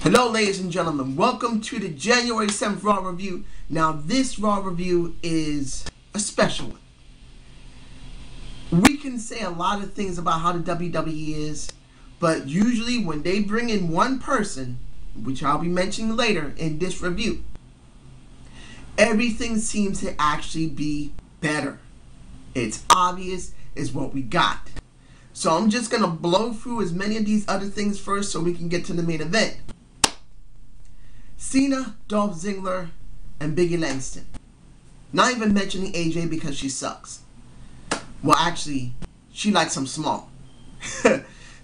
Hello ladies and gentlemen, welcome to the January 7th Raw Review. Now this Raw Review is a special one. We can say a lot of things about how the WWE is, but usually when they bring in one person, which I'll be mentioning later in this review, everything seems to actually be better. It's obvious, it's what we got. So I'm just going to blow through as many of these other things first so we can get to the main event. Cena, Dolph Ziggler, and Biggie Langston. Not even mentioning AJ because she sucks. Well, actually, she likes them small.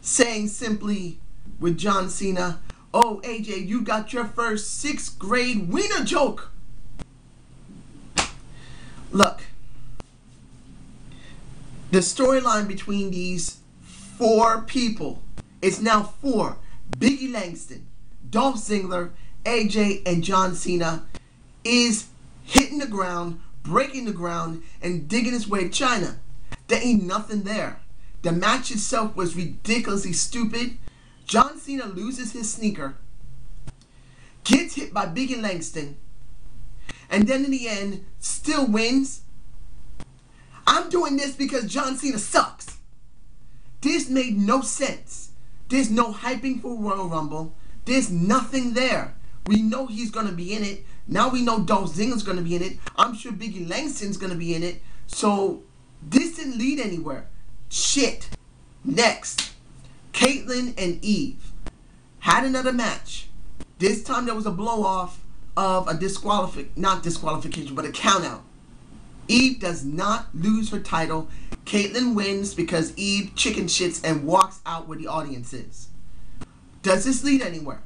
Saying simply with John Cena, "Oh, AJ, you got your first 6th grade wiener joke." Look, the storyline between these 4 people, it's now 4. Biggie Langston, Dolph Ziggler, AJ, and John Cena, is hitting the ground, breaking the ground, and digging his way to China. There ain't nothing there. The match itself was ridiculously stupid. John Cena loses his sneaker, gets hit by Biggie Langston, and then in the end, still wins. I'm doing this because John Cena sucks. This made no sense. There's no hyping for Royal Rumble. There's nothing there. We know he's going to be in it. Now we know Dolph Ziggler's going to be in it. I'm sure Biggie Langston's going to be in it. So this didn't lead anywhere. Shit. Next, Caitlyn and Eve had another match. This time there was a blow off of a not disqualification, but a count out. Eve does not lose her title. Caitlyn wins because Eve chicken shits and walks out where the audience is. Does this lead anywhere?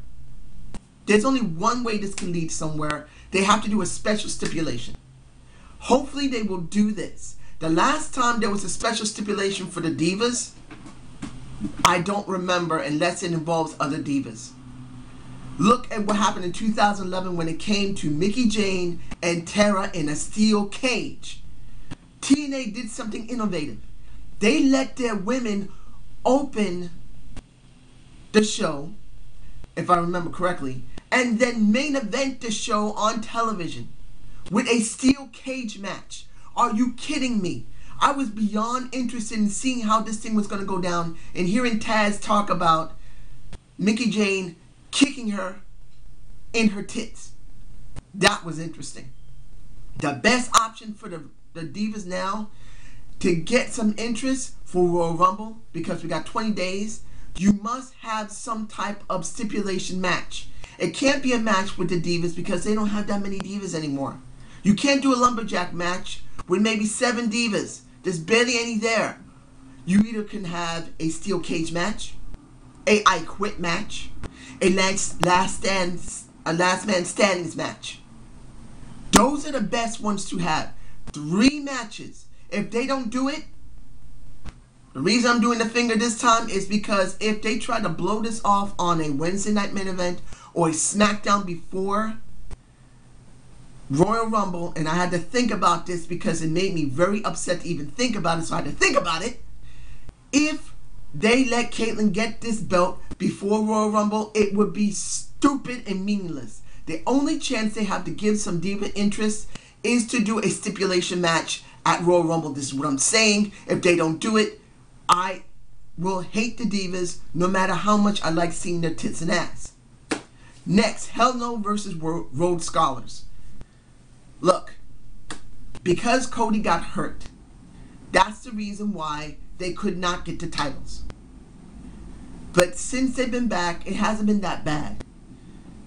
There's only one way this can lead somewhere. They have to do a special stipulation. Hopefully they will do this. The last time there was a special stipulation for the Divas, I don't remember unless it involves other Divas. Look at what happened in 2011 when it came to Mickie Jane and Tara in a steel cage. TNA did something innovative. They let their women open the show, if I remember correctly, and then main event the show on television with a steel cage match. Are you kidding me? I was beyond interested in seeing how this thing was going to go down and hearing Taz talk about Mickie Jane kicking her in her tits. That was interesting. The best option for the Divas now to get some interest for Royal Rumble, because we got 20 days, you must have some type of stipulation match. It can't be a match with the Divas because they don't have that many Divas anymore. You can't do a lumberjack match with maybe 7 Divas. There's barely any there. You either can have a steel cage match, a I Quit match, a last man standings match. Those are the best ones to have. 3 matches. If they don't do it, the reason I'm doing the finger this time is because if they try to blow this off on a Wednesday night main event or a SmackDown before Royal Rumble, and I had to think about this because it made me very upset to even think about it, so I had to think about it. If they let Caitlyn get this belt before Royal Rumble, it would be stupid and meaningless. The only chance they have to give some diva interest is to do a stipulation match at Royal Rumble. This is what I'm saying. If they don't do it, I will hate the Divas no matter how much I like seeing their tits and ass. Next, Hell No versus Rhodes Scholars. Look, because Cody got hurt, that's the reason why they could not get the titles. But since they've been back, it hasn't been that bad.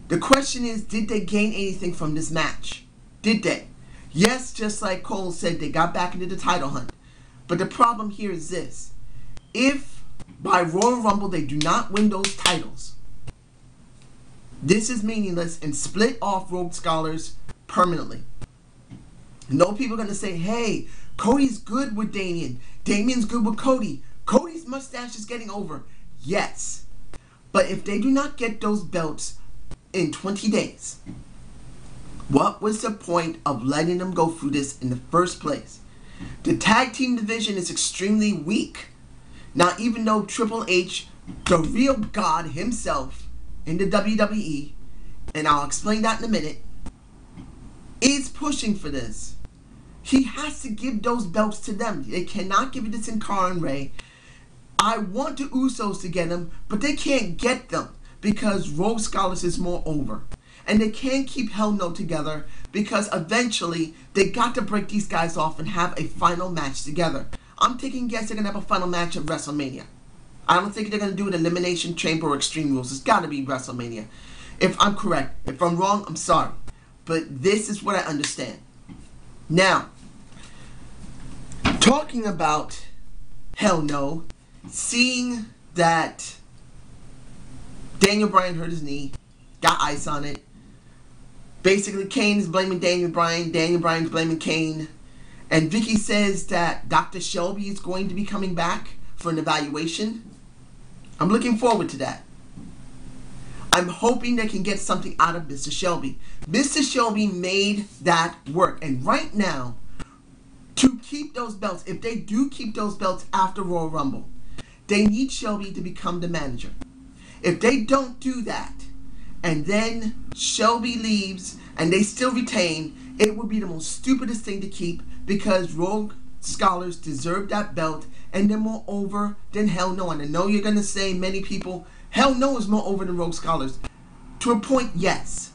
The question is, did they gain anything from this match? Did they? Yes, just like Cole said, they got back into the title hunt. But the problem here is this. If by Royal Rumble they do not win those titles, this is meaningless and split off Rhodes Scholars permanently. No people are going to say, hey, Cody's good with Damian. Damian's good with Cody. Cody's mustache is getting over. Yes. But if they do not get those belts in 20 days, what was the point of letting them go through this in the first place? The tag team division is extremely weak. Now, even though Triple H, the real God himself, in the WWE, and I'll explain that in a minute, is pushing for this. He has to give those belts to them. They cannot give it to Sin Cara and Rey. I want the Usos to get them, but they can't get them because Rogue Scholars is more over. And they can't keep Hell No together because eventually they got to break these guys off and have a final match together. I'm taking a guess they're going to have a final match at WrestleMania. I don't think they're going to do an Elimination Chamber or Extreme Rules. It's got to be WrestleMania. If I'm correct. If I'm wrong, I'm sorry. But this is what I understand. Now, talking about Hell No, seeing that Daniel Bryan hurt his knee, got ice on it. Basically, Kane is blaming Daniel Bryan's blaming Kane. And Vicky says that Dr. Shelby is going to be coming back for an evaluation. I'm looking forward to that. I'm hoping they can get something out of Mr. Shelby. Mr. Shelby made that work. And right now, to keep those belts, if they do keep those belts after Royal Rumble, they need Shelby to become the manager. If they don't do that, and then Shelby leaves, and they still retain, it would be the most stupidest thing to keep because Rogue Scholars deserve that belt, and they're more over than Hell No. And I know you're going to say, many people, Hell No is more over than Rogue Scholars. To a point, yes.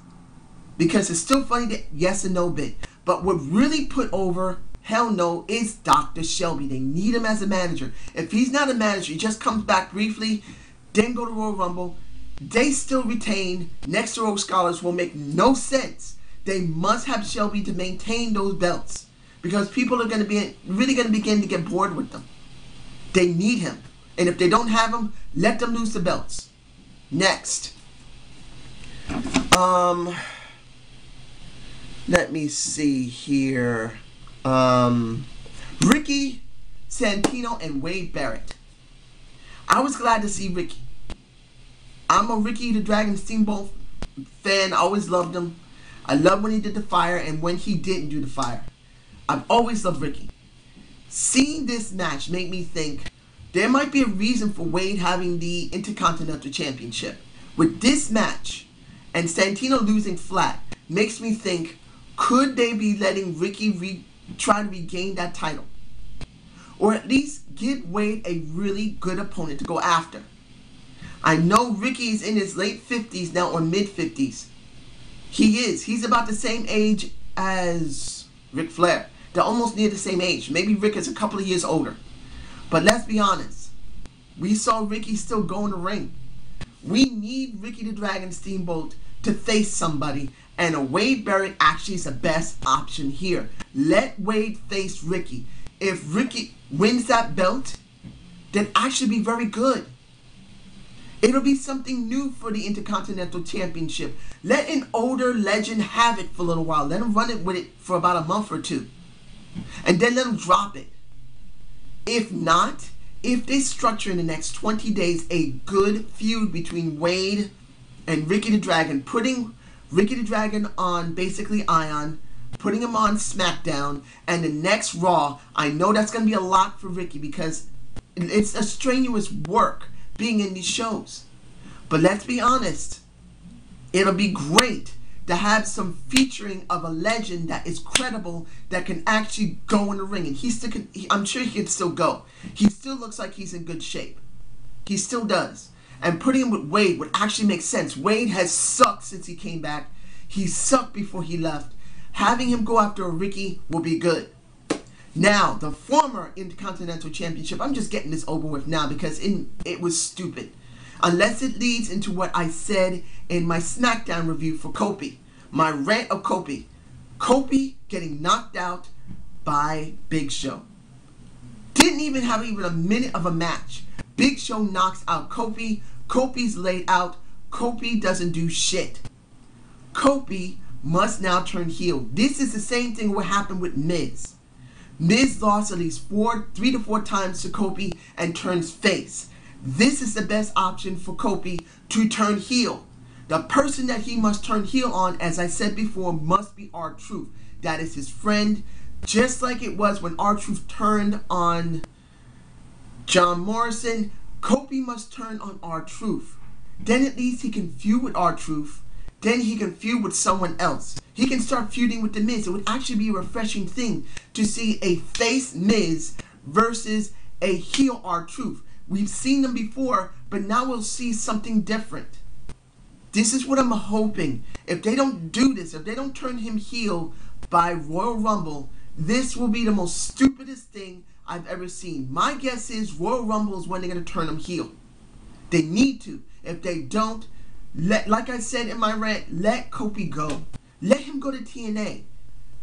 Because it's still funny that yes and no bit. But what really put over Hell No is Dr. Shelby. They need him as a manager. If he's not a manager, he just comes back briefly, then go to Royal Rumble, they still retain next to Rogue Scholars will make no sense. They must have Shelby to maintain those belts because people are going to be really going to begin to get bored with them. They need him. And if they don't have him, let them lose the belts. Next. Let me see here. Ricky Santino and Wade Barrett. I was glad to see Ricky. I'm a Ricky the Dragon Steamboat fan. I always loved him. I love when he did the fire and when he didn't do the fire. I've always loved Ricky. Seeing this match made me think there might be a reason for Wade having the Intercontinental Championship. With this match and Santino losing flat makes me think, could they be letting Ricky try to regain that title? Or at least give Wade a really good opponent to go after. I know Ricky is in his late 50s now or mid 50s. He is. He's about the same age as Ric Flair. They're almost near the same age. Maybe Rick is a couple of years older. But let's be honest. We saw Ricky still go in the ring. We need Ricky the Dragon Steamboat to face somebody. And a Wade Barrett actually is the best option here. Let Wade face Ricky. If Ricky wins that belt, then actually be very good. It'll be something new for the Intercontinental Championship. Let an older legend have it for a little while. Let him run it with it for about a month or two. And then let him drop it. If not, if they structure in the next 20 days a good feud between Wade and Ricky the Dragon, putting Ricky the Dragon on basically Ion, putting him on SmackDown, and the next Raw, I know that's going to be a lot for Ricky because it's a strenuous work being in these shows. But let's be honest, it'll be great to have some featuring of a legend that is credible, that can actually go in the ring. And I'm sure he can still go. He still looks like he's in good shape. He still does. And putting him with Wade would actually make sense. Wade has sucked since he came back. He sucked before he left. Having him go after a Ricky will be good. Now, the former Intercontinental Championship, I'm just getting this over with now because it was stupid. Unless it leads into what I said in my SmackDown review for Kofi. My rant of Kofi. Kofi getting knocked out by Big Show. Didn't even have a minute of a match. Big Show knocks out Kofi. Kofi's laid out. Kofi doesn't do shit. Kofi must now turn heel. This is the same thing what happened with Miz. Miz lost at least 3 to 4 times to Kofi and turns face. This is the best option for Kofi to turn heel. The person that he must turn heel on, as I said before, must be R-Truth. That is his friend. Just like it was when R-Truth turned on John Morrison, Kofi must turn on R-Truth. then at least he can feud with R-Truth. Then he can feud with someone else. He can start feuding with The Miz. It would actually be a refreshing thing to see a face Miz versus a heel R-Truth. We've seen them before, but now we'll see something different. This is what I'm hoping. If they don't do this, if they don't turn him heel by Royal Rumble, this will be the most stupidest thing I've ever seen. My guess is Royal Rumble is when they're going to turn him heel. They need to. If they don't, like I said in my rant, let Kofi go. Let him go to TNA.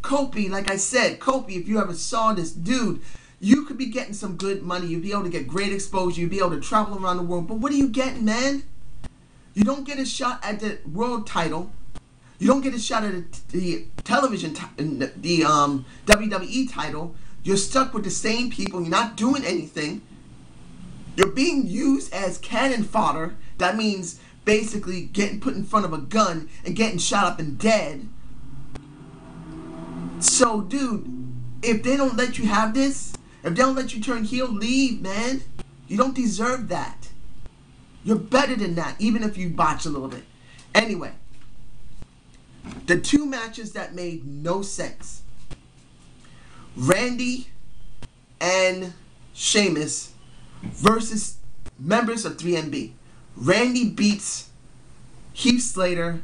Kofi, like I said, Kofi, if you ever saw this dude, you could be getting some good money. You'd be able to get great exposure. You'd be able to travel around the world. But what are you getting, man? You don't get a shot at the world title. You don't get a shot at the television, the WWE title. You're stuck with the same people. You're not doing anything. You're being used as cannon fodder. That means basically getting put in front of a gun and getting shot up and dead. So, dude, if they don't let you have this, if they don't let you turn heel, leave, man. You don't deserve that. You're better than that, even if you botch a little bit. Anyway, the two matches that made no sense. Randy and Sheamus versus members of 3MB. Randy beats Heath Slater,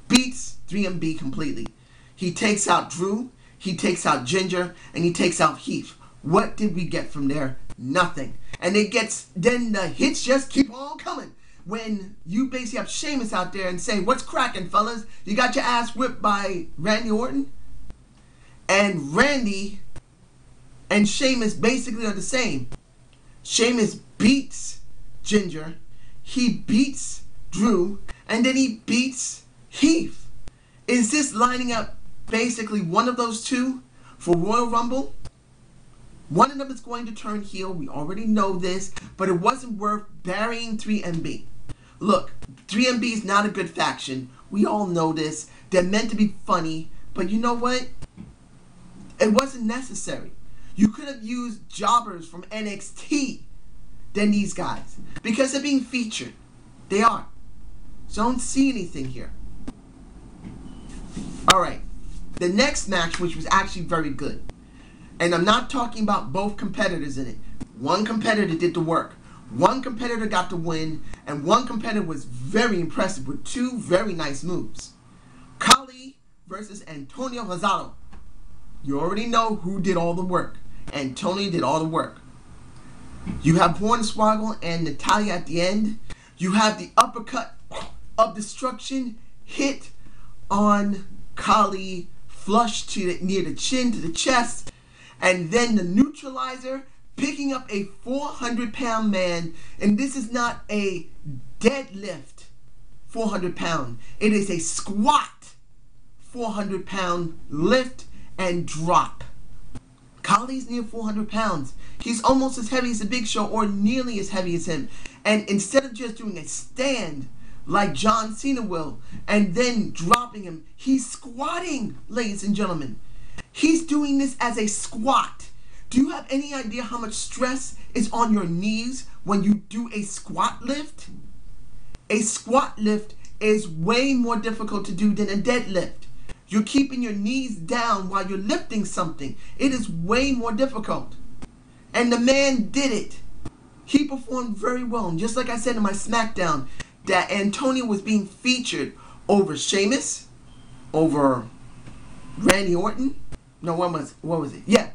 beats 3MB completely. He takes out Drew, he takes out Ginger, and he takes out Heath. What did we get from there? Nothing. And then the hits just keep on coming. When you basically have Sheamus out there and say, "What's cracking, fellas? You got your ass whipped by Randy Orton?" And Randy and Sheamus basically are the same. Sheamus beats Ginger, he beats Drew, and then he beats Heath. Is this lining up basically one of those two for Royal Rumble? One of them is going to turn heel. We already know this, but it wasn't worth burying 3MB. Look, 3MB is not a good faction. We all know this. They're meant to be funny, but you know what? It wasn't necessary. You could have used jobbers from NXT than these guys because they're being featured. They are. So I don't see anything here. Alright. The next match, which was actually very good. And I'm not talking about both competitors in it. One competitor did the work. One competitor got the win. And one competitor was very impressive with two very nice moves. Kali versus Antonio Hazalo. You already know who did all the work. Antonio did all the work. You have Hornswoggle and Natalia at the end. You have the uppercut of destruction hit on Kali, flush to near the chin, to the chest. And then the neutralizer picking up a 400-pound man. And this is not a deadlift 400-pound. It is a squat 400-pound lift and drop. Kali's near 400 pounds. He's almost as heavy as the Big Show, or nearly as heavy as him. And instead of just doing a stand like John Cena will and then dropping him, he's squatting, ladies and gentlemen. He's doing this as a squat. Do you have any idea how much stress is on your knees when you do a squat lift? A squat lift is way more difficult to do than a deadlift. You're keeping your knees down while you're lifting something. It is way more difficult. And the man did it. He performed very well. And just like I said in my SmackDown, that Antonio was being featured over Sheamus, over Randy Orton. No, what was it? Yeah,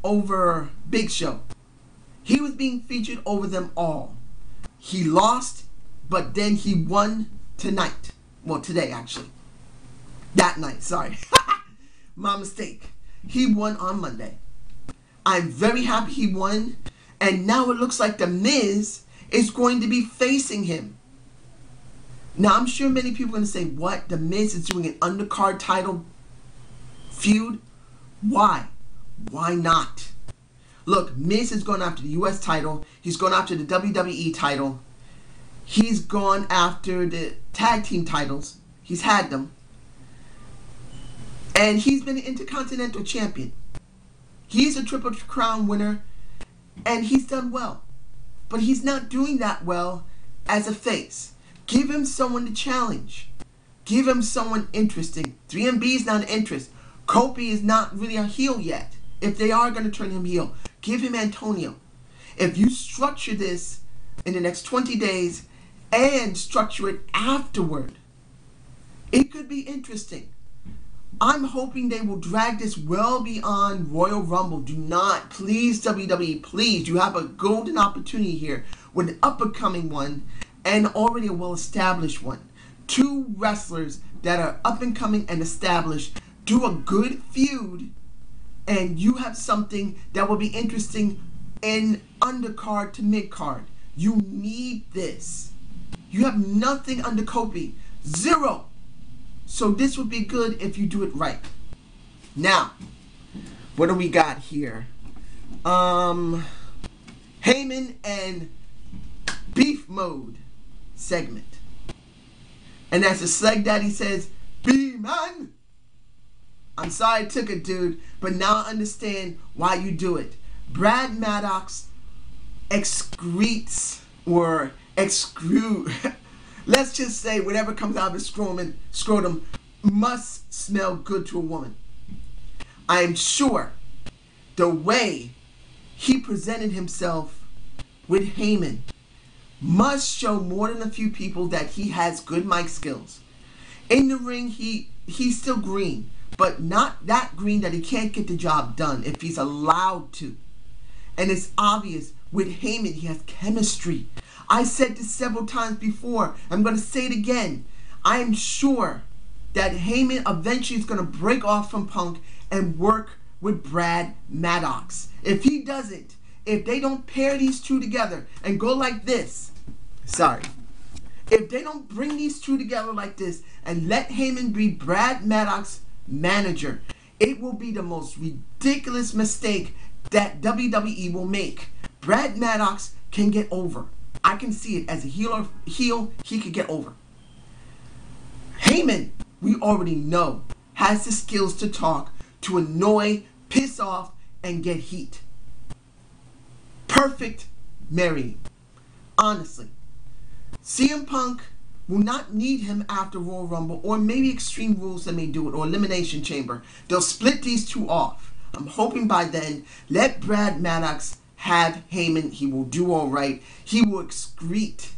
over Big Show. He was being featured over them all. He lost, but then he won tonight. Well, today actually. That night, sorry. My mistake. He won on Monday. I'm very happy he won. And now it looks like The Miz is going to be facing him. Now, I'm sure many people are going to say, what? The Miz is doing an undercard title feud? Why? Why not? Look, Miz is going after the US title. He's going after the WWE title. He's gone after the tag team titles. He's had them. And he's been an Intercontinental Champion. He's a Triple Crown winner. And he's done well. But he's not doing that well as a face. Give him someone to challenge. Give him someone interesting. 3MB is not an interest. Kofi is not really a heel yet. If they are going to turn him heel, give him Antonio. If you structure this in the next 20 days and structure it afterward, it could be interesting. I'm hoping they will drag this well beyond Royal Rumble. Do not, please, WWE, please. You have a golden opportunity here with an up-and-coming one and already a well-established one. Two wrestlers that are up-and-coming and established. Do a good feud, and you have something that will be interesting in undercard to mid-card. You need this. You have nothing under Kofi. Zero. So this would be good if you do it right. Now, what do we got here? Heyman and Beef Mode segment. And as the Slag Daddy says, B-Man. I'm sorry I took it, dude, but now I understand why you do it. Brad Maddox excretes or excrude. Let's just say whatever comes out of his scrotum must smell good to a woman. I am sure the way he presented himself with Heyman must show more than a few people that he has good mic skills. In the ring, he's still green, but not that green that he can't get the job done if he's allowed to. And it's obvious with Heyman, he has chemistry. I said this several times before. I'm going to say it again. I am sure that Heyman eventually is going to break off from Punk and work with Brad Maddox. If he doesn't, if they don't pair these two together and go like this, if they don't bring these two together like this and let Heyman be Brad Maddox's manager, it will be the most ridiculous mistake that WWE will make. Brad Maddox can get over. I can see it as a heel, he could get over. Heyman, we already know, has the skills to talk, to annoy, piss off, and get heat. Perfect marrying. Honestly. CM Punk will not need him after Royal Rumble, or maybe Extreme Rules that may do it, or Elimination Chamber. They'll split these two off. I'm hoping by then, let Brad Maddox have Heyman. He will do all right. He will excrete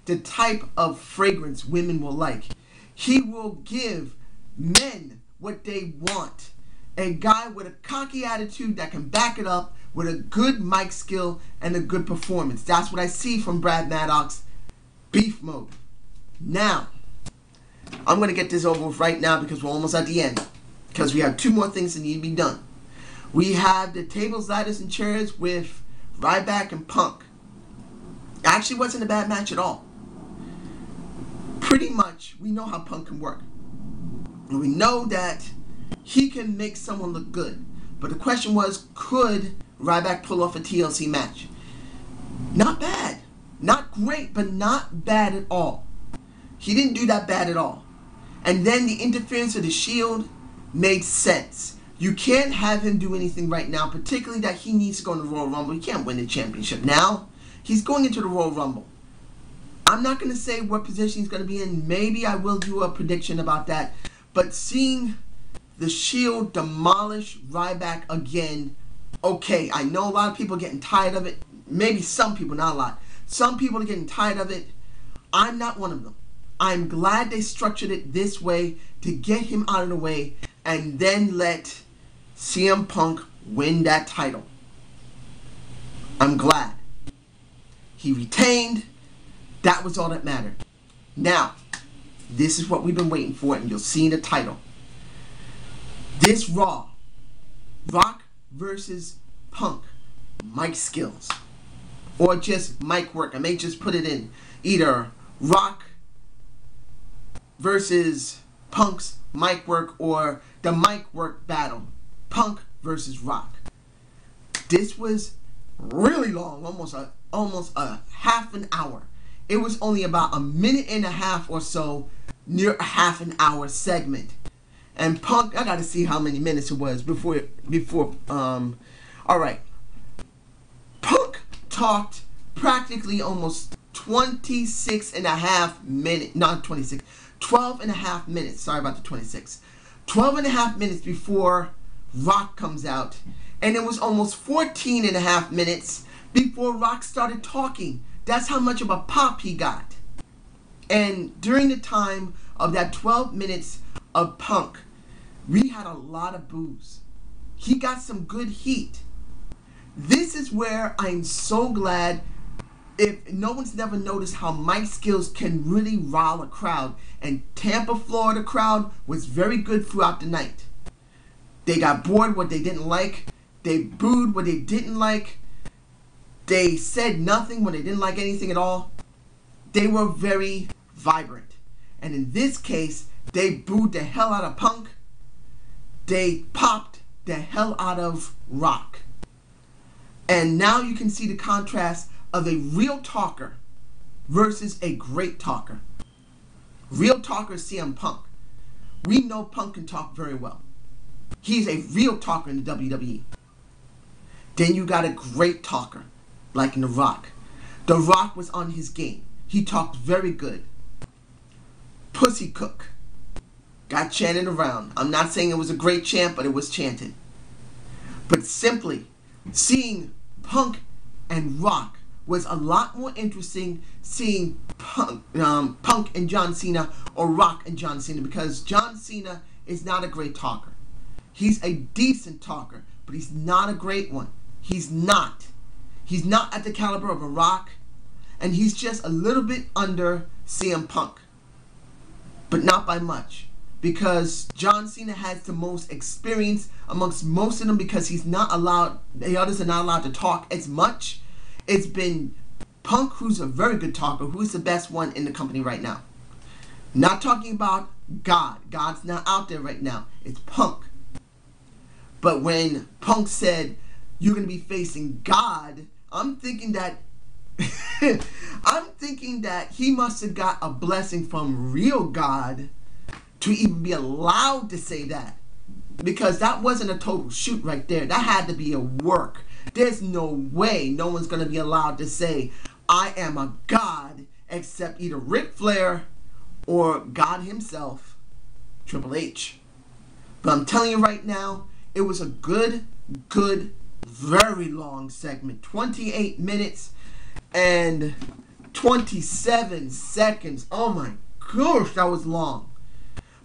the type of fragrance women will like. He will give men what they want. A guy with a cocky attitude that can back it up with a good mic skill and a good performance. That's what I see from Brad Maddox. Beef Mode. Now, I'm going to get this over with right now because we're almost at the end. Because we have two more things that need to be done. We have the tables, ladders, and chairs with Ryback and Punk. Actually wasn't a bad match at all. Pretty much, we know how Punk can work. And we know that he can make someone look good. But the question was, could Ryback pull off a TLC match? Not bad. Not great, but not bad at all. He didn't do that bad at all. And then the interference of the Shield made sense. You can't have him do anything right now, particularly that he needs to go in the Royal Rumble. He can't win the championship now. He's going into the Royal Rumble. I'm not going to say what position he's going to be in. Maybe I will do a prediction about that. But seeing the Shield demolish Ryback again, okay, I know a lot of people are getting tired of it. Maybe some people, not a lot. Some people are getting tired of it. I'm not one of them. I'm glad they structured it this way to get him out of the way and then let CM Punk win that title. I'm glad. He retained. That was all that mattered. Now, this is what we've been waiting for, and you'll see in the title. This Raw, Rock versus Punk, mic skills. Or just mic work. I may just put it in either Rock versus Punk's mic work, or the mic work battle. Punk versus Rock. This was really long, almost a half an hour. It was only about a minute and a half or so, near a half an hour segment. And Punk, I gotta see how many minutes it was before alright. Punk talked practically almost 26 and a half minutes, not 26, 12 and a half minutes, sorry about the 26, 12 and a half minutes before Rock comes out, and it was almost 14 and a half minutes before Rock started talking. That's how much of a pop he got. And during the time of that 12 minutes of Punk, we had a lot of boos. He got some good heat. This is where I'm so glad, if no one's never noticed how mic skills can really rile a crowd, and Tampa, Florida crowd was very good throughout the night. They got bored what they didn't like. They booed what they didn't like. They said nothing when they didn't like anything at all. They were very vibrant. And in this case, they booed the hell out of Punk. They popped the hell out of Rock. And now you can see the contrast of a real talker versus a great talker. Real talker is CM Punk. We know Punk can talk very well. He's a real talker in the WWE. Then you got a great talker, like in The Rock. The Rock was on his game. He talked very good. Pussy Cook got chanted around. I'm not saying it was a great chant, but it was chanted. But simply seeing Punk and Rock was a lot more interesting seeing Punk and John Cena or Rock and John Cena, because John Cena is not a great talker. He's a decent talker, but he's not a great one. He's not. He's not at the caliber of a Rock, and he's just a little bit under CM Punk. But not by much, because John Cena has the most experience amongst most of them, because he's not allowed, the others are not allowed to talk as much. It's been Punk, who's a very good talker, who's the best one in the company right now. Not talking about God. God's not out there right now. It's Punk. But when Punk said, you're going to be facing God, I'm thinking that he must have got a blessing from real God to even be allowed to say that. Because that wasn't a total shoot right there. That had to be a work. There's no way no one's going to be allowed to say, I am a God, except either Ric Flair or God himself, Triple H. But I'm telling you right now, it was a good, very long segment. 28 minutes and 27 seconds. Oh my gosh, that was long.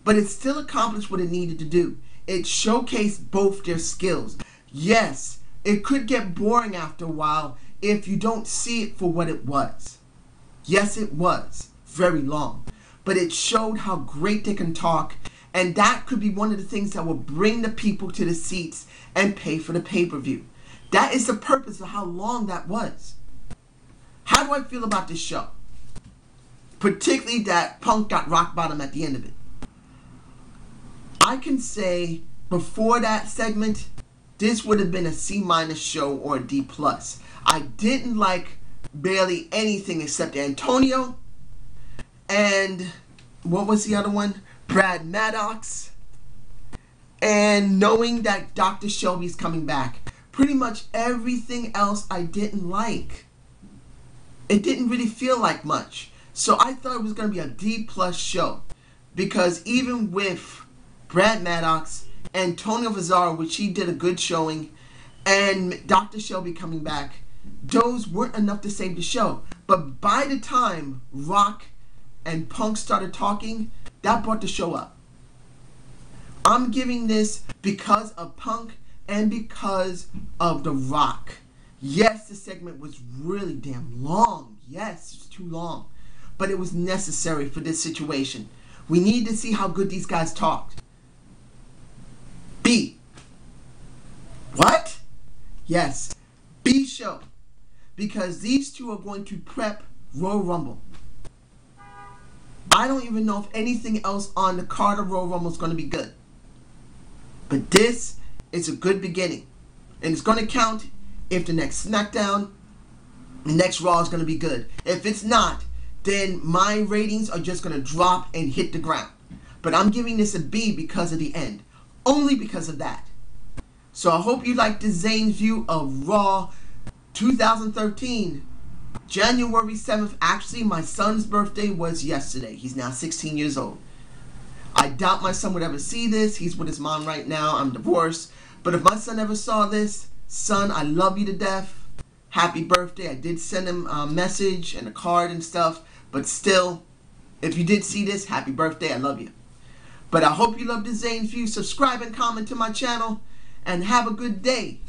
But it still accomplished what it needed to do. It showcased both their skills. Yes, it could get boring after a while if you don't see it for what it was. Yes, it was very long. But it showed how great they can talk. And that could be one of the things that will bring the people to the seats and pay for the pay-per-view. That is the purpose of how long that was. How do I feel about this show? Particularly that Punk got rock bottom at the end of it. I can say before that segment, this would have been a C- show or a D+. I didn't like barely anything except Antonio and what was the other one? Brad Maddox. And knowing that Dr. Shelby's coming back. Pretty much everything else I didn't like. It didn't really feel like much. So I thought it was going to be a D+ show. Because even with Brad Maddox, Antonio Cesaro, which he did a good showing, and Dr. Shelby coming back, those weren't enough to save the show. But by the time Rock and Punk started talking, that brought the show up. I'm giving this because of Punk and because of The Rock. Yes, the segment was really damn long. Yes, it's too long. But it was necessary for this situation. We need to see how good these guys talked. B. What? Yes, B show. Because these two are going to prep Royal Rumble. I don't even know if anything else on the card of Royal Rumble is going to be good. But this is a good beginning. And it's going to count if the next SmackDown, the next Raw is going to be good. If it's not, then my ratings are just going to drop and hit the ground. But I'm giving this a B because of the end. Only because of that. So I hope you liked the Zane's view of Raw 2013. January 7th, actually, my son's birthday was yesterday. He's now 16 years old. I doubt my son would ever see this. He's with his mom right now. I'm divorced. But if my son ever saw this, son, I love you to death. Happy birthday. I did send him a message and a card and stuff. But still, if you did see this, happy birthday. I love you. But I hope you love the Zane's View. Subscribe and comment to my channel. And have a good day.